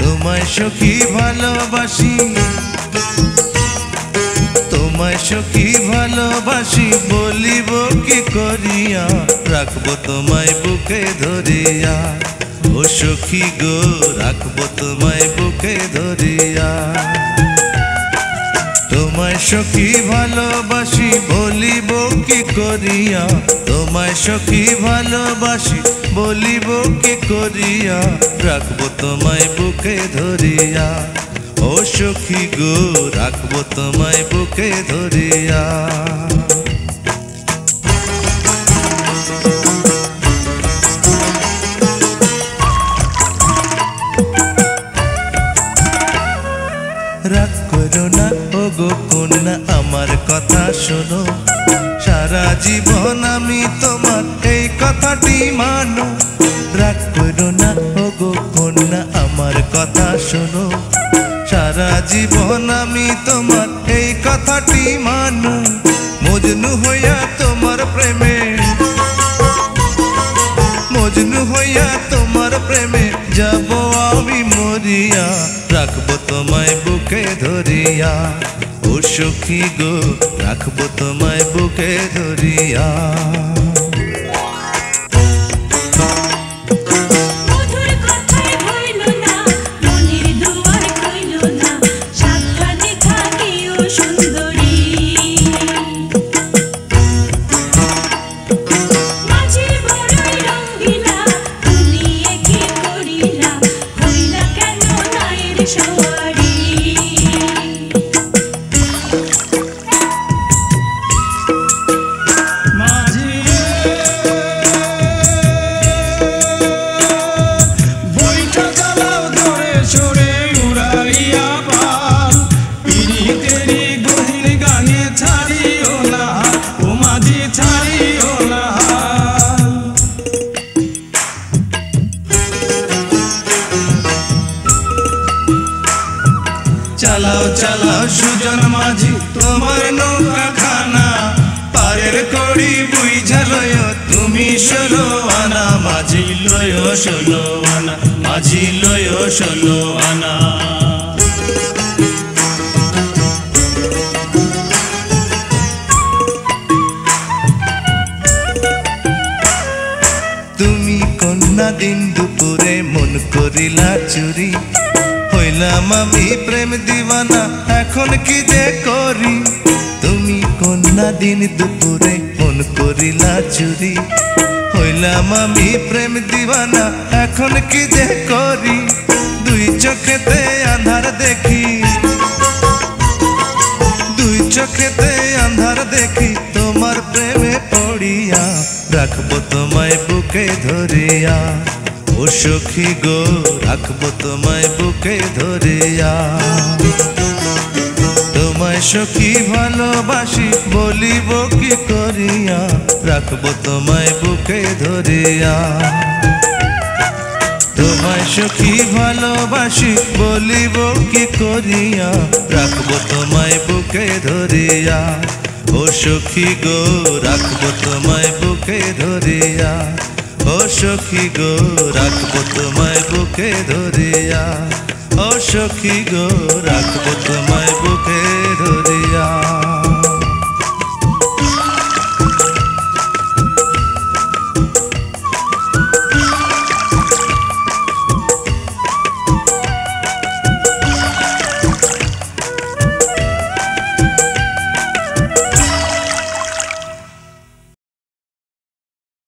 তোমায় সখী ভালোবাসি, তোমায় সখী ভালোবাসি, বলিব কি করিয়া, রাখবো তোমায় বুকে ধরিয়া। ও সখী গো, রাখবো তোমায় বুকে ধরিয়া। তোমায় সখী ভালোবাসি, বলিব কি করিয়া, তোমায় সখী ভালোবাসি, বলিব কি করিয়া, রাখবো তোমায় বুকে ধরিয়া। ও সখী গো, রাখবো তোমায় বুকে ধরিয়া। রাগ করো না ও গো কন্যা, আমার কথা শোনো, সারা জীবন আমি তোমার এই কথাটি মানো। রাগ করো না ও গো কন্যা, আমার কথা শোনো, সারা জীবন আমি তোমার এই কথাটি মানো। মজনু হইয়া তোমার প্রেমে, মজনু হইয়া তোমার প্রেমে যাব আমি মরিয়া, রাখবো তোমায় বুকে ধরিয়া। ও সখী গো, রাখবো তোমায় বুকে ধরিয়া। চালাও চালাও সুজন মাঝি তোমার নৌকা খানা, পারের কড়ি বুঝা লয় তুমি 16 আনা, মাঝি লয় 16 আনা, মাঝি লয় 16 আনা। তুমি কন্যা দিন দুপুরে মন করিলা চুরি, হইলাম আমি প্রেম দিওয়ানা, এখন কি যে করি। তুমি কন্যা দিন দুপুরে মন করিলা চুরি, হইলাম আমি প্রেম দিওয়ানা, এখন কি যে করি। দুই চোখেতে আন্ধার দেখি, দুই চোখেতে আন্ধার দেখি, তোমার প্রেমে পড়িয়া, রাখবো তোমায় বুকে ধরিয়া। ও সখী গো, রাখবো তোমায় বুকে ধরিয়া। তোমায় সখী ভালোবাসি, বলিব কি করিয়া, রাখবো তোমায় বুকে ধরিয়া। তোমায় সখী ভালোবাসি, বলিব কি করিয়া, রাখবো তোমায় বুকে ধরিয়া। ও সখী গো, রাখবো তোমায় বুকে ধরিয়া। ও সখী গো, রাখবো তোমায় বুকে ধরিয়া। ও সখী গো, রাখবো তোমায়